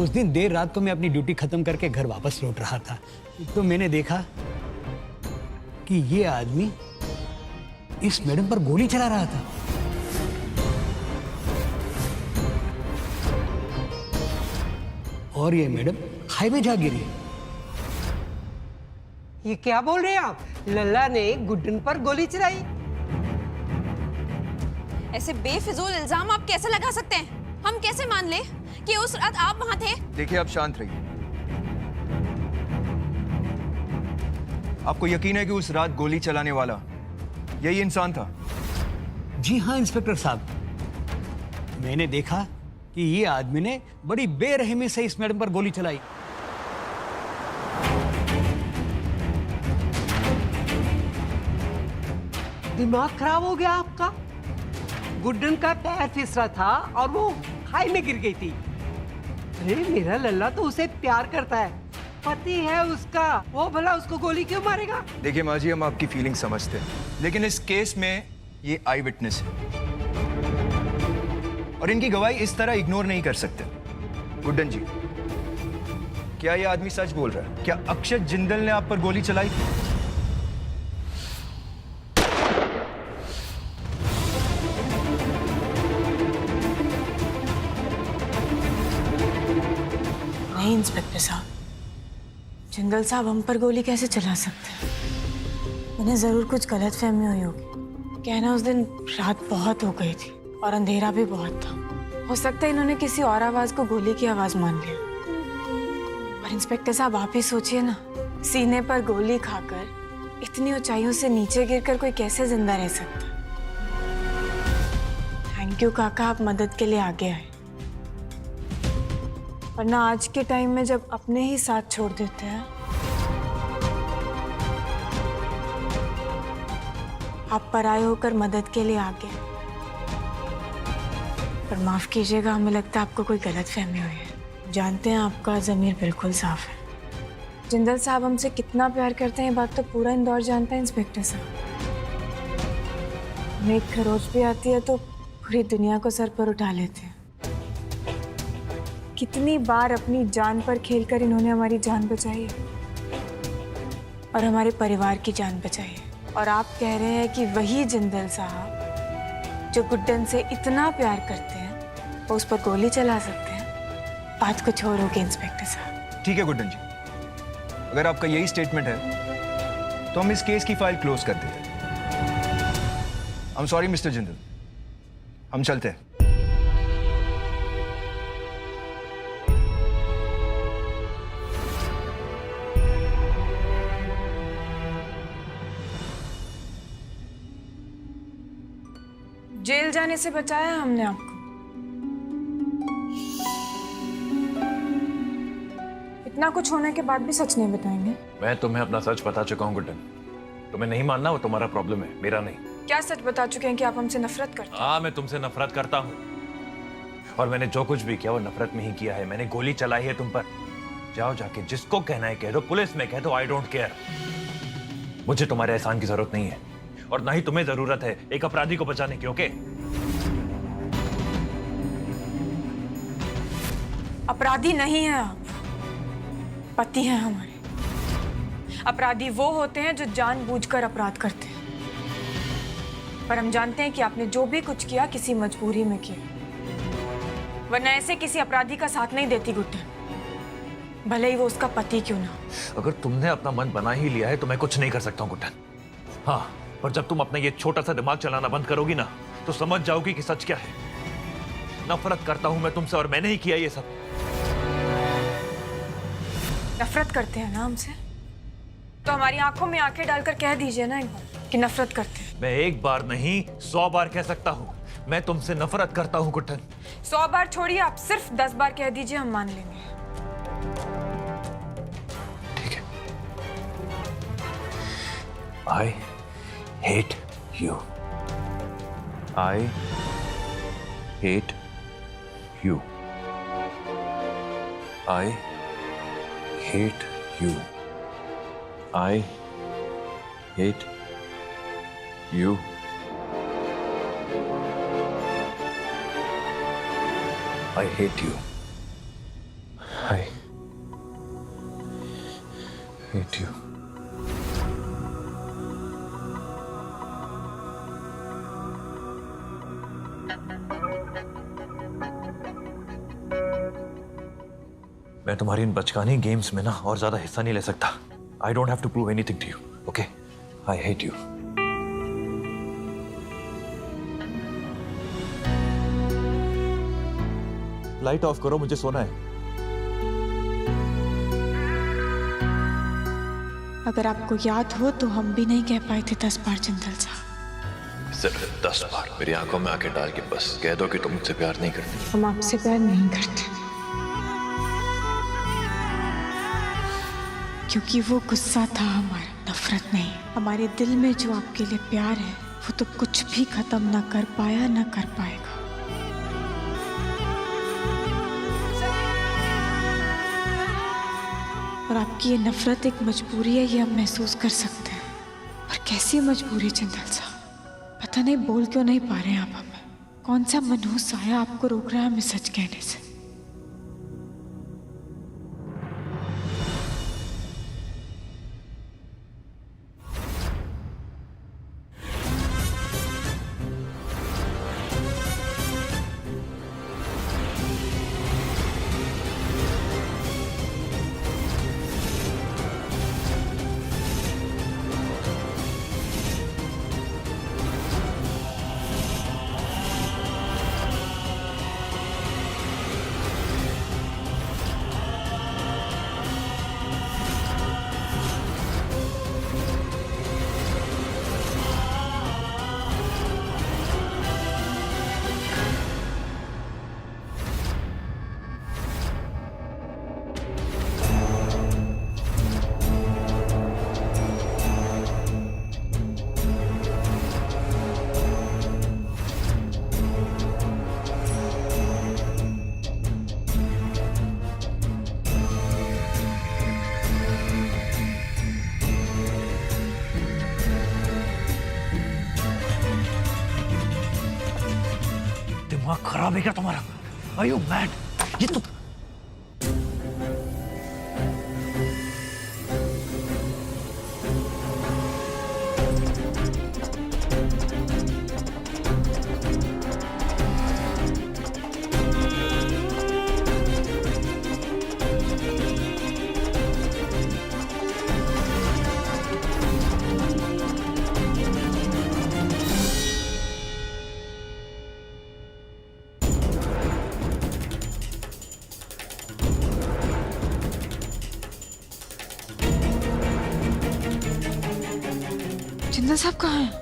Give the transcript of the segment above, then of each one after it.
उस दिन देर रात को मैं अपनी ड्यूटी खत्म करके घर वापस लौट रहा था, तो मैंने देखा कि ये आदमी इस मैडम पर गोली चला रहा था। और ये मैडम हाईवे जा गिरी। ये क्या बोल रहे हैं आप? लल्ला ने गुड्डन पर गोली चलाई? ऐसे बेफिजूल इल्जाम आप कैसे लगा सकते हैं? हम कैसे मान ले कि उस रात आप वहां थे? देखिए, आप शांत रहिए। आपको यकीन है कि उस रात गोली चलाने वाला यही इंसान था? जी हाँ इंस्पेक्टर साहब, मैंने देखा कि ये आदमी ने बड़ी बेरहमी से इस मैडम पर गोली चलाई। दिमाग खराब हो गया आपका? गुड्डन का पैर फिसला था और वो खाई में गिर गई थी। अरे मेरा लल्ला तो उसे प्यार करता है, पति है उसका, वो भला उसको गोली क्यों मारेगा? देखिए माँ जी, हम आपकी फीलिंग समझते हैं, लेकिन इस केस में ये आई विटनेस है और इनकी गवाही इस तरह इग्नोर नहीं कर सकते। गुड्डन जी, क्या ये आदमी सच बोल रहा है? क्या अक्षत जिंदल ने आप पर गोली चलाई थी? नहीं इंस्पेक्टर साहब, जिंदल साहब हम पर गोली कैसे चला सकते हैं? उन्हें जरूर कुछ गलतफहमी हुई होगी। कहना उस दिन रात बहुत हो गई थी और अंधेरा भी बहुत था। हो सकता है इन्होंने किसी और आवाज को गोली की आवाज मान लिया। और इंस्पेक्टर साहब आप ही सोचिए ना, सीने पर गोली खाकर इतनी ऊंचाइयों से नीचे गिरकर कोई कैसे जिंदा रह सकता? थैंक यू काका, आप मदद के लिए आगे आए। वरना आज के टाइम में जब अपने ही साथ छोड़ देते हैं, आप पराये होकर मदद के लिए आगे। पर माफ कीजिएगा, हमें लगता है आपको कोई गलतफहमी हुई है। जानते हैं आपका ज़मीर बिल्कुल साफ है। जिंदल साहब हमसे कितना प्यार करते हैं ये बात तो पूरा इंदौर जानता है इंस्पेक्टर साहब। हमें एक खरोच भी आती है तो पूरी दुनिया को सर पर उठा लेते हैं। कितनी बार अपनी जान पर खेलकर इन्होंने हमारी जान बचाई है और हमारे परिवार की जान बचाई है। और आप कह रहे हैं कि वही जिंदल साहब जो गुड्डन से इतना प्यार करते हैं वो उस पर गोली चला सकते हैं? बात कुछ और होगी इंस्पेक्टर साहब। ठीक है गुड्डन जी, अगर आपका यही स्टेटमेंट है तो हम इस केस की फाइल क्लोज कर देते हैं। I am sorry mister Jindal, हम चलते हैं। जेल जाने से बचाया हमने आपको। इतना कुछ होने के बाद भी सच नहीं बताएंगे? मैं तुम्हें अपना सच बता चुका हूँ गुड्डन। तुम्हें नहीं मानना वो तुम्हारा प्रॉब्लम है, मेरा नहीं। क्या सच बता चुके हैं कि आप हमसे नफरत करते हैं? हाँ, मैं तुमसे नफरत करता हूँ और मैंने जो कुछ भी किया वो नफरत में ही किया है। मैंने गोली चलाई है तुम पर। जाओ जाके जिसको कहना है कह दो, पुलिस में कह दो, आई डोंट केयर। मुझे तुम्हारे एहसान की जरूरत नहीं है और ना ही तुम्हें जरूरत है एक अपराधी को बचाने की। ओके? अपराधी नहीं है आप, पति हैं हमारे। अपराधी वो होते हैं जो जानबूझकर अपराध करते हैं। पर हम जानते हैं कि आपने जो भी कुछ किया किसी मजबूरी में किया, वरना ऐसे किसी अपराधी का साथ नहीं देती गुड्डन, भले ही वो उसका पति क्यों ना। अगर तुमने अपना मन बना ही लिया है तो मैं कुछ नहीं कर सकता हूँ गुड्डन। हाँ, पर जब तुम अपना ये छोटा सा दिमाग चलाना बंद करोगी ना तो समझ जाओगी कि सच क्या है। नफरत करता हूं मैं तुमसे और मैंने ही किया ये सब। नफरत करते हैं ना हमसे, तो हमारी आंखों में आंखें डालकर कह दीजिए ना एक बार कि नफरत करते हैं। मैं एक बार नहीं 100 बार कह सकता हूँ, मैं तुमसे नफरत करता हूँ गुड्डन। 100 बार छोड़िए, आप सिर्फ 10 बार कह दीजिए, हम मान लेंगे। ठीक है। I hate you. I hate you. I hate you. I hate you. I hate you. hate you. मैं तुम्हारी इन बचकानी गेम्स में ना और ज्यादा हिस्सा नहीं ले सकता. I don't have to prove anything to you. Okay? I hate you. Light of करो, मुझे सोना है. अगर आपको याद हो तो हम भी नहीं कह पाए थे 10 बार जिंदल साहब. सिर्फ 10 बार मेरी आंखों में आंखें डाल के बस कह दो कि तुम मुझसे प्यार नहीं करती. हम आपसे प्यार नहीं करते क्योंकि वो गुस्सा था हमारा, नफरत नहीं. हमारे दिल में जो आपके लिए प्यार है वो तो कुछ भी खत्म ना कर पाया ना कर पाएगा. और आपकी ये नफरत एक मजबूरी है, ये हम महसूस कर सकते हैं. और कैसी मजबूरी जिंदल साहब, पता नहीं बोल क्यों नहीं पा रहे हैं आप हमें. कौन सा मनहूस साया आपको रोक रहा है हमें सच कहने से. दिमाग खराब है क्या तुम्हारा? Are you mad? ये तो जिंदल साहब कहाँ हैं?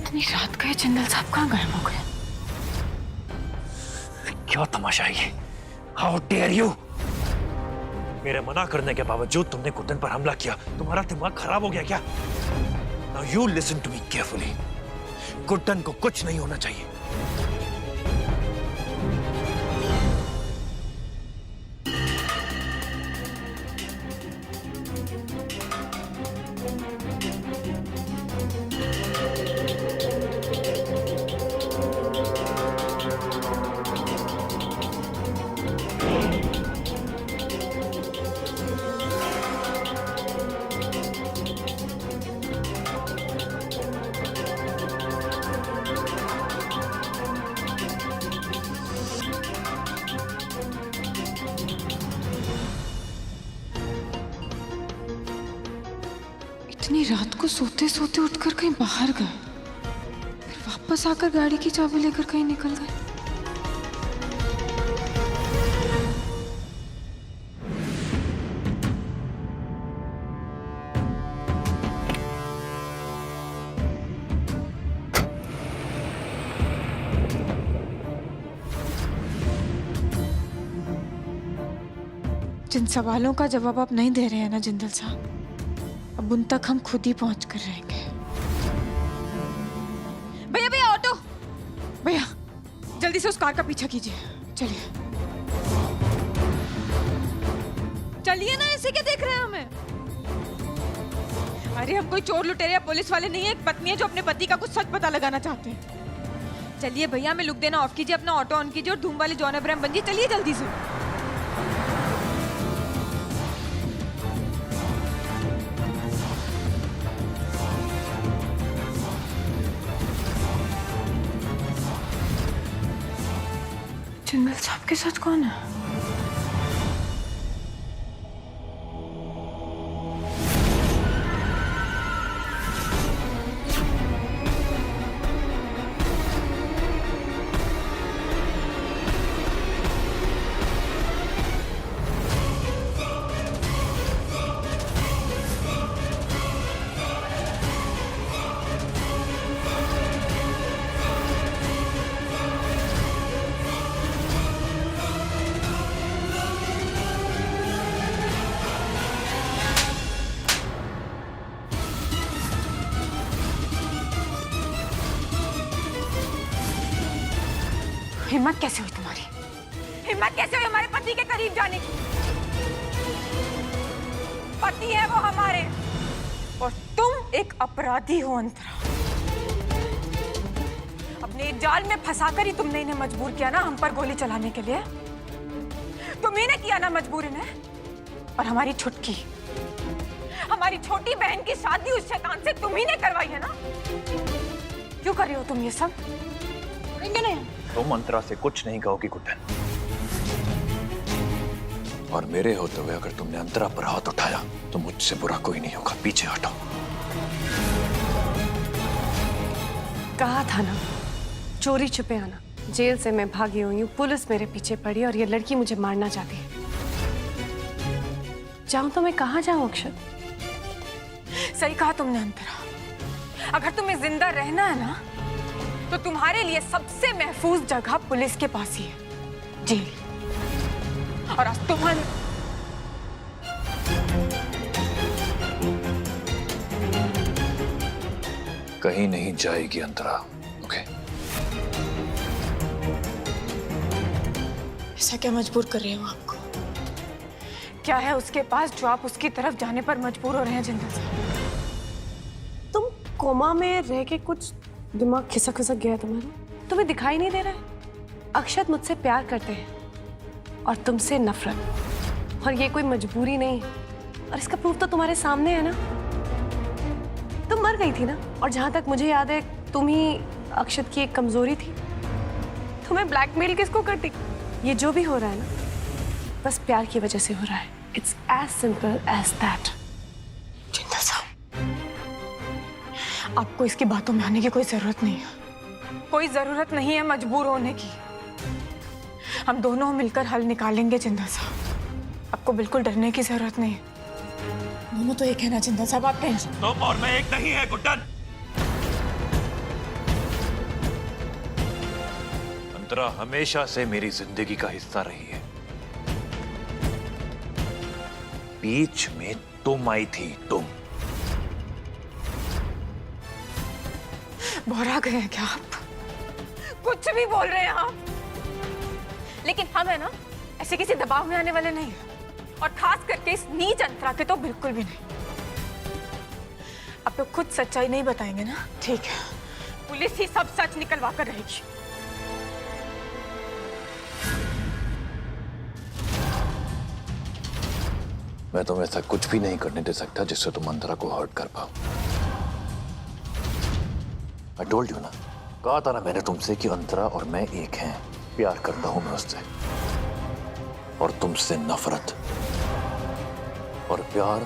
इतनी रात गए जिंदल साहब कहाँ गायब हो गए? क्या तमाशा है ये? How dare you? मेरे मना करने के बावजूद तुमने गुड्डन पर हमला किया. तुम्हारा दिमाग खराब हो गया क्या? Now you listen to me carefully. Guddan को कुछ नहीं होना चाहिए. इतनी रात को सोते सोते उठकर कहीं बाहर गए, फिर वापस आकर गाड़ी की चाबी लेकर कहीं निकल गए. जिन सवालों का जवाब आप नहीं दे रहे हैं ना जिंदल साहब, अब उन तक हम खुद ही पहुंच कर रहेंगे। भैया भैया ऑटो। भैया जल्दी से उस कार का पीछा कीजिए, चलिए। चलिए ना, ऐसे क्या देख रहे हैं हमें? अरे हम कोई चोर लुटेरे या पुलिस वाले नहीं है, एक पत्नी है जो अपने पति का कुछ सच पता लगाना चाहते हैं। चलिए भैया, हमें लुक देना ऑफ कीजिए, अपना ऑटो ऑन कीजिए और धूम वाले जॉन अब्राहम बनिए। चलिए जल्दी से। जिंदल साहब के साथ कौन है? हिम्मत कैसे हुई तुम्हारी? हिम्मत कैसे हुई हमारे पति के करीब जाने की? पति है वो हमारे, और तुम एक अपराधी हो अंतरा। अपने जाल में फंसाकर ही तुमने इन्हें मजबूर किया ना हम पर गोली चलाने के लिए। तुम्ही ने किया ना मजबूर इन्हें। और हमारी छुटकी, हमारी छोटी बहन की शादी उस शैतान से तुम्ही ने करवाई है ना। क्यों कर रहे हो तुम ये सब? नहीं। तुम अंतरा से कुछ नहीं कहोगी गुड्डन, और मेरे होते हुए अगर तुमने अंतरा पर हाथ उठाया तो मुझसे बुरा कोई नहीं होगा। पीछे हटो। कहा था ना, चोरी छुपे आना। जेल से मैं भागी हुई हूँ, पुलिस मेरे पीछे पड़ी और ये लड़की मुझे मारना चाहती है। जाऊं तो मैं कहाँ जाऊं अक्षत? सही कहा तुमने अंतरा। अगर तुम्हें जिंदा रहना है ना तो तुम्हारे लिए सबसे महफूज जगह पुलिस के पास ही है, जेल। और आज तुम्हारे कहीं नहीं जाएगी अंतरा, ओके? ऐसा क्या मजबूर कर रहे हो आपको? क्या है उसके पास जो आप उसकी तरफ जाने पर मजबूर हो रहे हैं जिंदल साहब? तुम कोमा में रह के कुछ दिमाग खिसक खिसक गया तुम्हारा। तुम्हें दिखाई नहीं दे रहा है? अक्षत मुझसे प्यार करते हैं और तुमसे नफरत, और ये कोई मजबूरी नहीं है। और इसका प्रूफ तो तुम्हारे सामने है ना। तुम मर गई थी ना, और जहां तक मुझे याद है तुम ही अक्षत की एक कमजोरी थी। तुम्हें ब्लैकमेल किसको करती? ये जो भी हो रहा है ना, बस प्यार की वजह से हो रहा है। It's as simple as that. Jindal साहब, आपको इसकी बातों में आने की कोई जरूरत नहीं है। कोई जरूरत नहीं है मजबूर होने की। हम दोनों मिलकर हल निकालेंगे जिंदल साहब। आपको बिल्कुल डरने की जरूरत नहीं है। दोनों तो एक है ना जिंदल साहब, आप टेंशन। तुम और मैं एक नहीं है गुड्डन। अंतरा हमेशा से मेरी जिंदगी का हिस्सा रही है। बीच में तुम आई थी, तुम। बोरा गए हैं क्या आप? कुछ भी बोल रहे हैं आप। लेकिन हम है ना ऐसे किसी दबाव में आने वाले नहीं हैं, और खास करके इस नीच अंतरा के तो बिल्कुल भी नहीं। आप लोग खुद सच्चाई नहीं बताएंगे ना? ठीक है, पुलिस ही सब सच निकलवा कर रहेगी। मैं तुम्हें ऐसा कुछ भी नहीं करने दे सकता जिससे तुम अंतरा को हर्ट कर पाओ। I told you ना, कहा था ना मैंने तुमसे कि अंतरा और मैं एक हैं। प्यार करता हूं मैं उससे, और तुमसे नफरत। और प्यार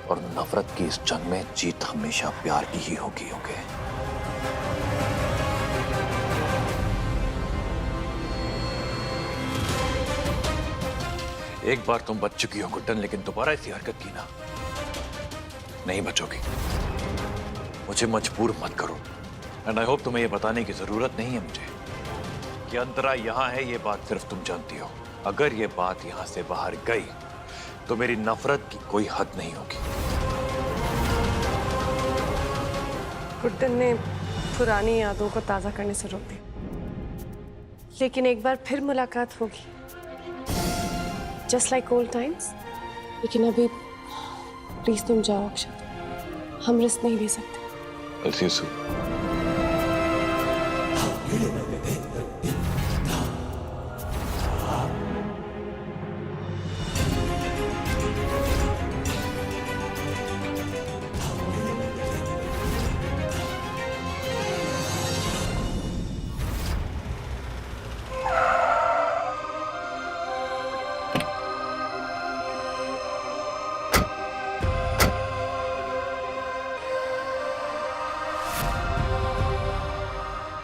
और नफरत की इस जंग में जीत हमेशा प्यार की ही होगी, ओके? एक बार तुम बच चुकी हो गुड्डन, लेकिन दोबारा ऐसी हरकत की ना, नहीं बचोगी। मुझे मजबूर मत करो। एंड आई होप तुम्हें ये बताने की जरूरत नहीं है मुझे कि अंतरा यहां है। ये बात सिर्फ तुम जानती हो। अगर ये बात यहां से बाहर गई तो मेरी नफरत की कोई हद नहीं होगी। गुड्डन ने पुरानी यादों को ताज़ा करने से रोक दिया, लेकिन एक बार फिर मुलाकात होगी, जस्ट लाइक ओल्ड टाइम्स। लेकिन अभी प्लीज तुम जाओ अक्षत, हम रिस्क नहीं ले सकते। I'll see you soon.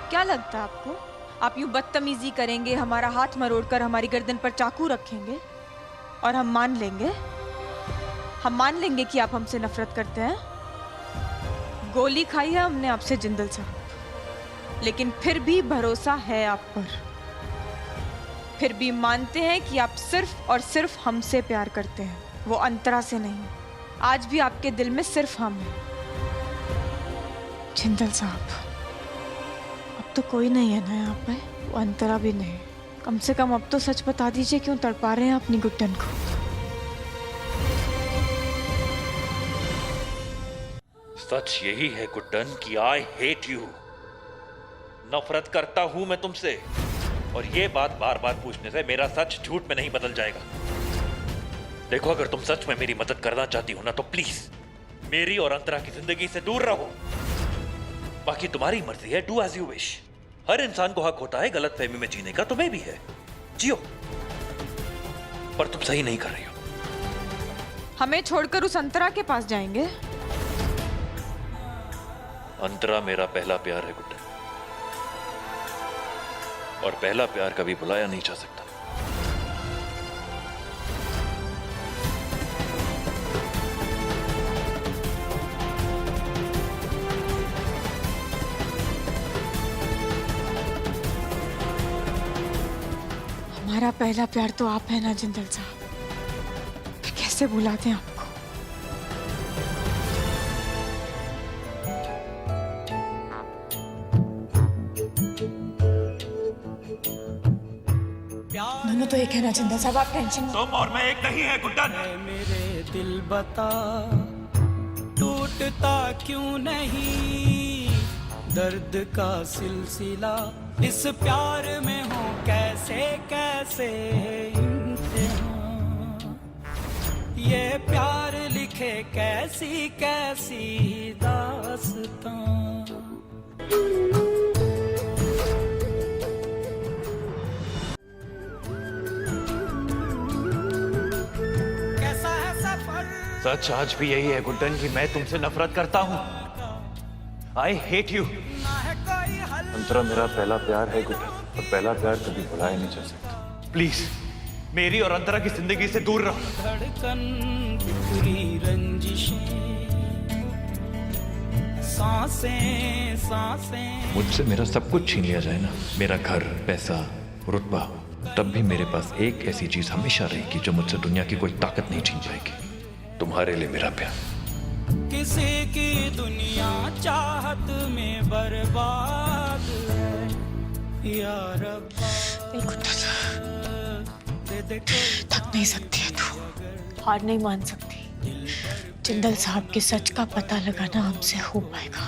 क्या लगता है आपको आप यूं बदतमीजी करेंगे, हमारा हाथ मरोड़कर हमारी गर्दन पर चाकू रखेंगे और हम मान लेंगे? हम मान लेंगे कि आप हमसे नफरत करते हैं? गोली खाई है हमने आपसे जिंदल साहब, लेकिन फिर भी भरोसा है आप पर। फिर भी मानते हैं कि आप सिर्फ और सिर्फ हमसे प्यार करते हैं, वो अंतरा से नहीं। आज भी आपके दिल में सिर्फ हम हैं। जिंदल साहब, अब तो कोई नहीं है ना यहाँ पे, वो अंतरा भी नहीं। कम से कम अब तो सच बता दीजिए, क्यों तड़पा रहे हैं अपनी गुड्डन को? सच यही है गुड्डन कि आई हेट यू। नफरत करता हूं मैं तुमसे, और ये बात बार बार पूछने से मेरा सच झूठ में नहीं बदल जाएगा। देखो, अगर तुम सच में मेरी मदद करना चाहती हो ना, तो प्लीज मेरी और अंतरा की जिंदगी से दूर रहो। बाकी तुम्हारी मर्जी है, डू एज यू विश। हर इंसान को हक होता है गलतफहमी में जीने का, तुम्हें भी है, जियो। पर तुम सही नहीं कर रही हो। हमें छोड़कर उस अंतरा के पास जाएंगे? अंतरा मेरा पहला प्यार है गुड्डन, और पहला प्यार कभी भुलाया नहीं जा सकता। हमारा पहला प्यार तो आप है ना जिंदल साहब, फिर कैसे भुलाते हैं आपको? दोनों तो एक है ना जिंदल साहब, आप टेंशन मत। तुम और मैं एक नहीं है गुड्डन। मेरे दिल बता टूटता क्यों नहीं, दर्द का सिलसिला इस प्यार में हो कैसे कैसे इम्तिहान, ये प्यार लिखे कैसी कैसी दास्तां। कैसा है सफर? सच आज भी यही है गुड्डन कि मैं तुमसे नफरत करता हूँ। I hate you. अंतरा मेरा पहला प्यार है गुड्डन, और पहला प्यार कभी भुलाया नहीं जा सकता। प्लीज मेरी और अंतरा की जिंदगी से दूर रहो। धड़कन बिखरी रंजिशें, सांसें सांसें। मुझसे मेरा सब कुछ छीन लिया जाए ना, मेरा घर, पैसा, रुतबा, तब भी मेरे पास एक ऐसी चीज हमेशा रहेगी जो मुझसे दुनिया की कोई ताकत नहीं छीन पाएगी। तुम्हारे लिए मेरा प्यार। किसी की दुनिया चाहत में बर्बाद है, या रब्बा थक नहीं सकती है तू, हार नहीं मान सकती। जिंदल साहब के सच का पता लगाना हमसे हो पाएगा,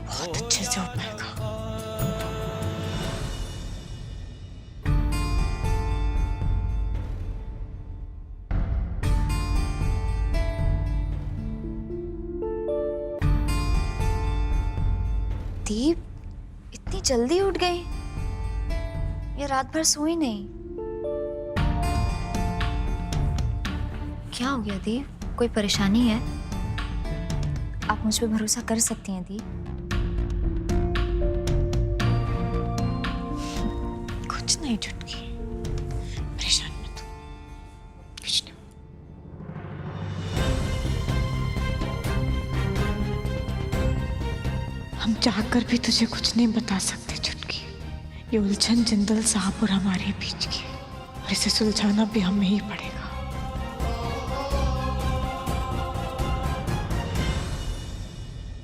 बहुत अच्छे से हो पाएगा। दीप इतनी जल्दी उठ गई, ये रात भर सोई नहीं। क्या हो गया दीप, कोई परेशानी है? आप मुझ पे भरोसा कर सकती हैं दीप। कुछ नहीं चुटकी, परेशान मत हो, कुछ नहीं। हम चाहकर भी तुझे कुछ नहीं बता सकते चुटकी। ये उलझन जिंदल साहब और हमारे बीच की, और इसे सुलझाना भी हमें ही पड़ेगा।